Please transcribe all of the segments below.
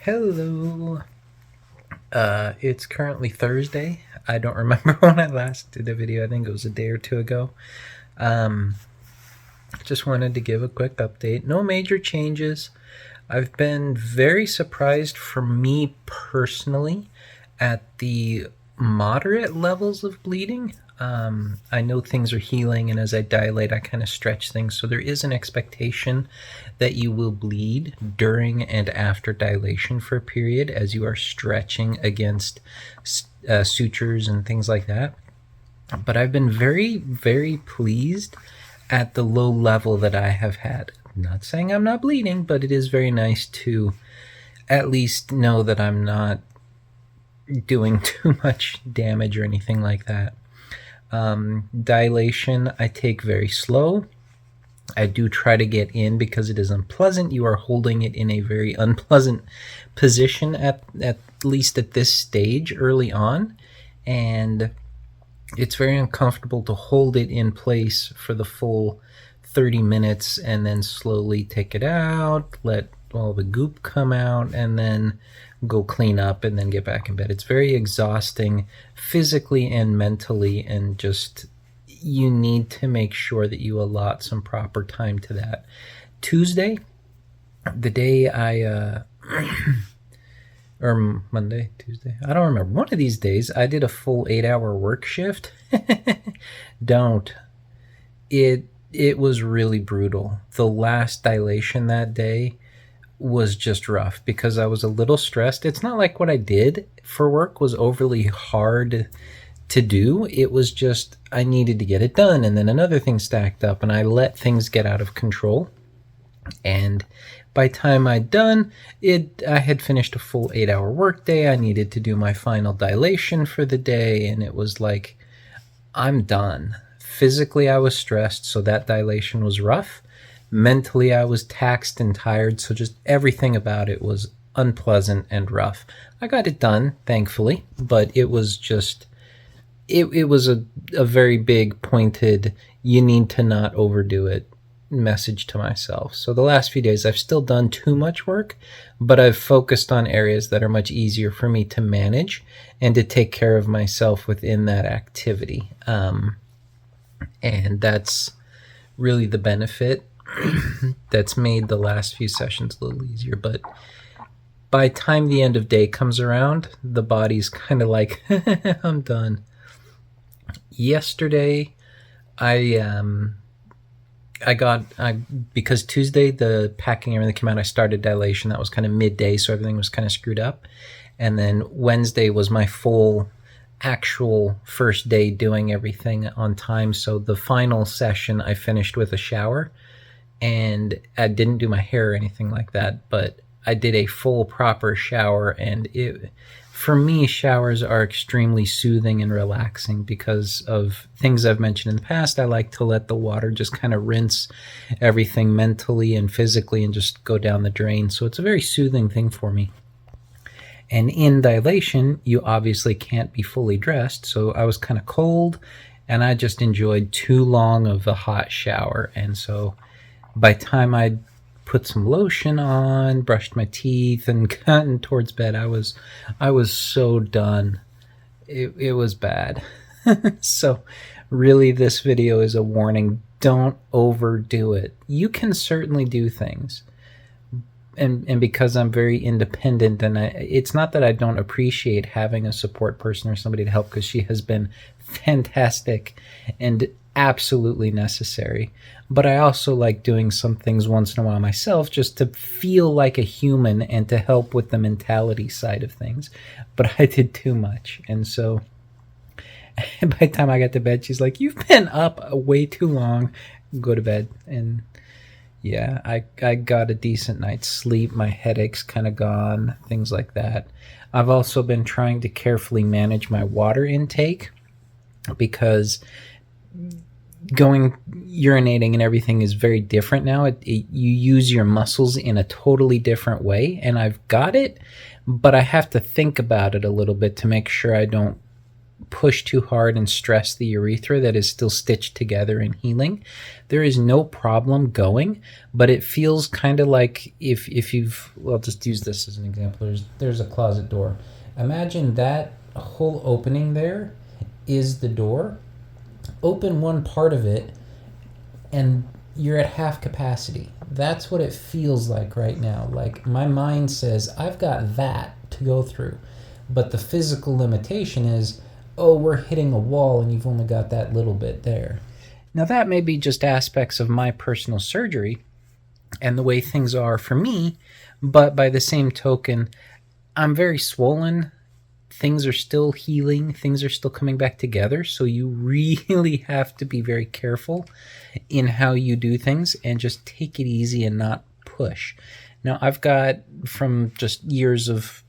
Hello. It's currently Thursday. I don't remember when I last did a video. I think it was a day or two ago. Um, just wanted to give a quick update. No major changes. I've been very surprised for me personally at the moderate levels of bleeding. I know things are healing, and as I dilate, I kind of stretch things. So there is an expectation that you will bleed during and after dilation for a period as you are stretching against sutures and things like that. But I've been very, very pleased at the low level that I have had. Not saying I'm not bleeding, but it is very nice to at least know that I'm not doing too much damage or anything like that. Dilation, I take very slow. I do try to get in because it is unpleasant. You are holding it in a very unpleasant position at least at this stage early on. And it's very uncomfortable to hold it in place for the full 30 minutes and then slowly take it out, let all the goop come out, and then go clean up and then get back in bed. It's very exhausting physically and mentally, and just you need to make sure that you allot some proper time to that. Tuesday, the day I or Monday, Tuesday, I don't remember. One of these days I did a full 8-hour work shift. Don't. It was really brutal. The last dilation that day was just rough because I was a little stressed. It's not like what I did for work was overly hard to do. It was just I needed to get it done, and then another thing stacked up, and I let things get out of control. And by the time I'd done it, I had finished a full 8-hour workday. I needed to do my final dilation for the day, and it was like, I'm done. Physically, I was stressed, so that dilation was rough. Mentally, I was taxed and tired, so just everything about it was unpleasant and rough. I got it done, thankfully, but it was just, it was a very big, pointed, you need to not overdo it message to myself. So the last few days, I've still done too much work, but I've focused on areas that are much easier for me to manage and to take care of myself within that activity. And that's really the benefit that's made the last few sessions a little easier. But by the time the end of day comes around, the body's kind of like, I'm done. Yesterday, because Tuesday the packing everything came out, I started dilation. That was kind of midday, so everything was kind of screwed up. And then Wednesday was my full actual first day doing everything on time. So the final session I finished with a shower, and I didn't do my hair or anything like that, but I did a full proper shower. And for me, showers are extremely soothing and relaxing because of things I've mentioned in the past. I like to let the water just kind of rinse everything mentally and physically and just go down the drain. So it's a very soothing thing for me. And in dilation, you obviously can't be fully dressed, so I was kind of cold, and I just enjoyed too long of a hot shower. And so by the time I put some lotion on, brushed my teeth, and gotten towards bed, I was so done. It was bad. So really, this video is a warning. Don't overdo it. You can certainly do things. And because I'm very independent, and it's not that I don't appreciate having a support person or somebody to help, because she has been fantastic and absolutely necessary. But I also like doing some things once in a while myself, just to feel like a human and to help with the mentality side of things. But I did too much. And so by the time I got to bed, she's like, you've been up way too long. Go to bed. And yeah, I got a decent night's sleep. My headache's kind of gone, things like that. I've also been trying to carefully manage my water intake, because urinating and everything is very different now. You use your muscles in a totally different way, and I've got it, but I have to think about it a little bit to make sure I don't push too hard and stress the urethra that is still stitched together and healing, there is no problem going, but it feels kind of like if you've, well, just use this as an example. There's a closet door. Imagine that whole opening there is the door. Open one part of it and you're at half capacity. That's what it feels like right now. Like my mind says, I've got that to go through. But the physical limitation is, oh, we're hitting a wall and you've only got that little bit there. Now that may be just aspects of my personal surgery and the way things are for me, but by the same token, I'm very swollen. Things are still healing. Things are still coming back together. So you really have to be very careful in how you do things and just take it easy and not push. Now, I've got from just years of,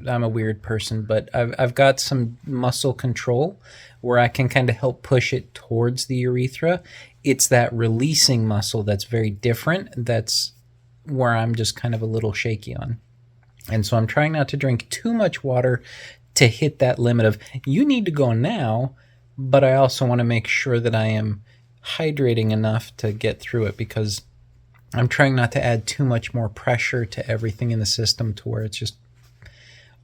I'm a weird person, but I've got some muscle control where I can kind of help push it towards the urethra. It's that releasing muscle that's very different. That's where I'm just kind of a little shaky on. And so I'm trying not to drink too much water to hit that limit of, you need to go now, but I also want to make sure that I am hydrating enough to get through it, because I'm trying not to add too much more pressure to everything in the system to where it's just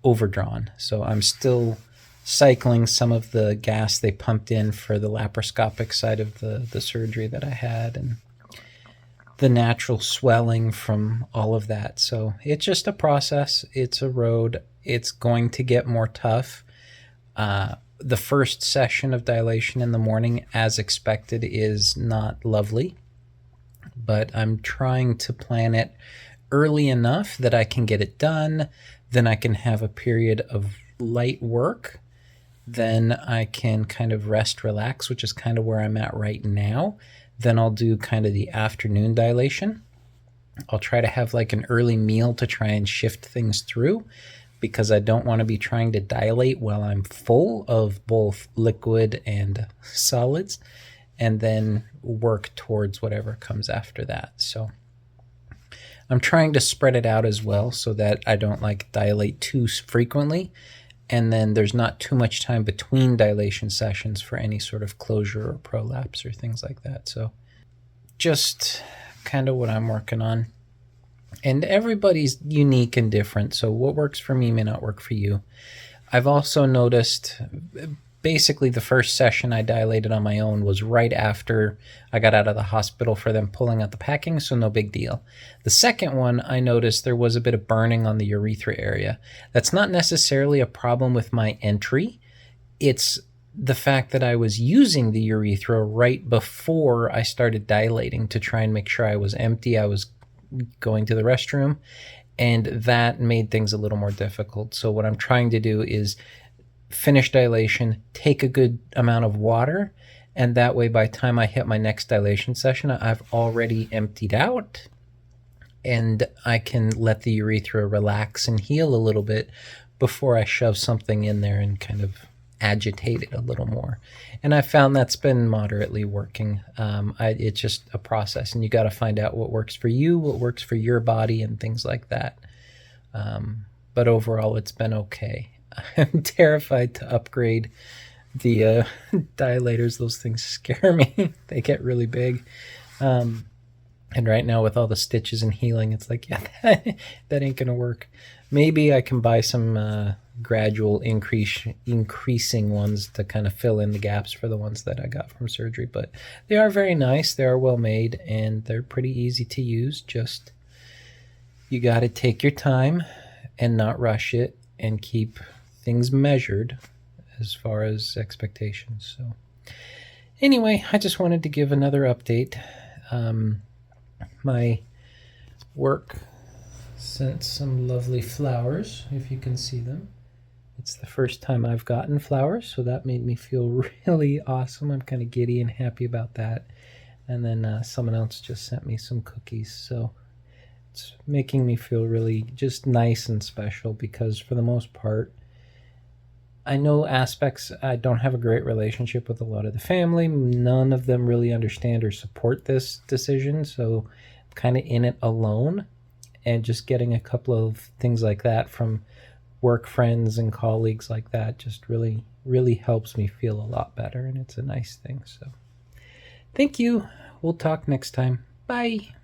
overdrawn. So I'm still cycling some of the gas they pumped in for the laparoscopic side of the surgery that I had, and the natural swelling from all of that. So it's just a process. It's a road. It's going to get more tough. The first session of dilation in the morning, as expected, is not lovely, but I'm trying to plan it early enough that I can get it done. Then I can have a period of light work. Then I can kind of rest, relax, which is kind of where I'm at right now. Then I'll do kind of the afternoon dilation. I'll try to have like an early meal to try and shift things through, because I don't want to be trying to dilate while I'm full of both liquid and solids, and then work towards whatever comes after that. So I'm trying to spread it out as well so that I don't like dilate too frequently, and then there's not too much time between dilation sessions for any sort of closure or prolapse or things like that. So just kind of what I'm working on. And everybody's unique and different, so what works for me may not work for you. I've also noticed, basically the first session I dilated on my own was right after I got out of the hospital for them pulling out the packing, so no big deal. The second one, I noticed there was a bit of burning on the urethra area. That's not necessarily a problem with my entry. It's the fact that I was using the urethra right before I started dilating to try and make sure I was empty. I was going to the restroom, and that made things a little more difficult. So what I'm trying to do is finish dilation, take a good amount of water, and that way by the time I hit my next dilation session, I've already emptied out, and I can let the urethra relax and heal a little bit before I shove something in there and kind of agitate it a little more. And I found that's been moderately working. It's just a process, and you got to find out what works for you, what works for your body, and things like that. But overall, it's been okay. I'm terrified to upgrade the dilators. Those things scare me. They get really big. And right now with all the stitches and healing, it's like, yeah, that ain't going to work. Maybe I can buy some gradual increasing ones to kind of fill in the gaps for the ones that I got from surgery. But they are very nice. They are well made, and they're pretty easy to use. Just you got to take your time and not rush it and keep things measured as far as expectations. So anyway, I just wanted to give another update. My work sent some lovely flowers, if you can see them. It's the first time I've gotten flowers, so that made me feel really awesome. I'm kind of giddy and happy about that. And then someone else just sent me some cookies, so it's making me feel really just nice and special, because for the most part, I know aspects, I don't have a great relationship with a lot of the family. None of them really understand or support this decision, so I'm kind of in it alone. And just getting a couple of things like that from work friends and colleagues like that just really, really helps me feel a lot better, and it's a nice thing. So thank you. We'll talk next time. Bye.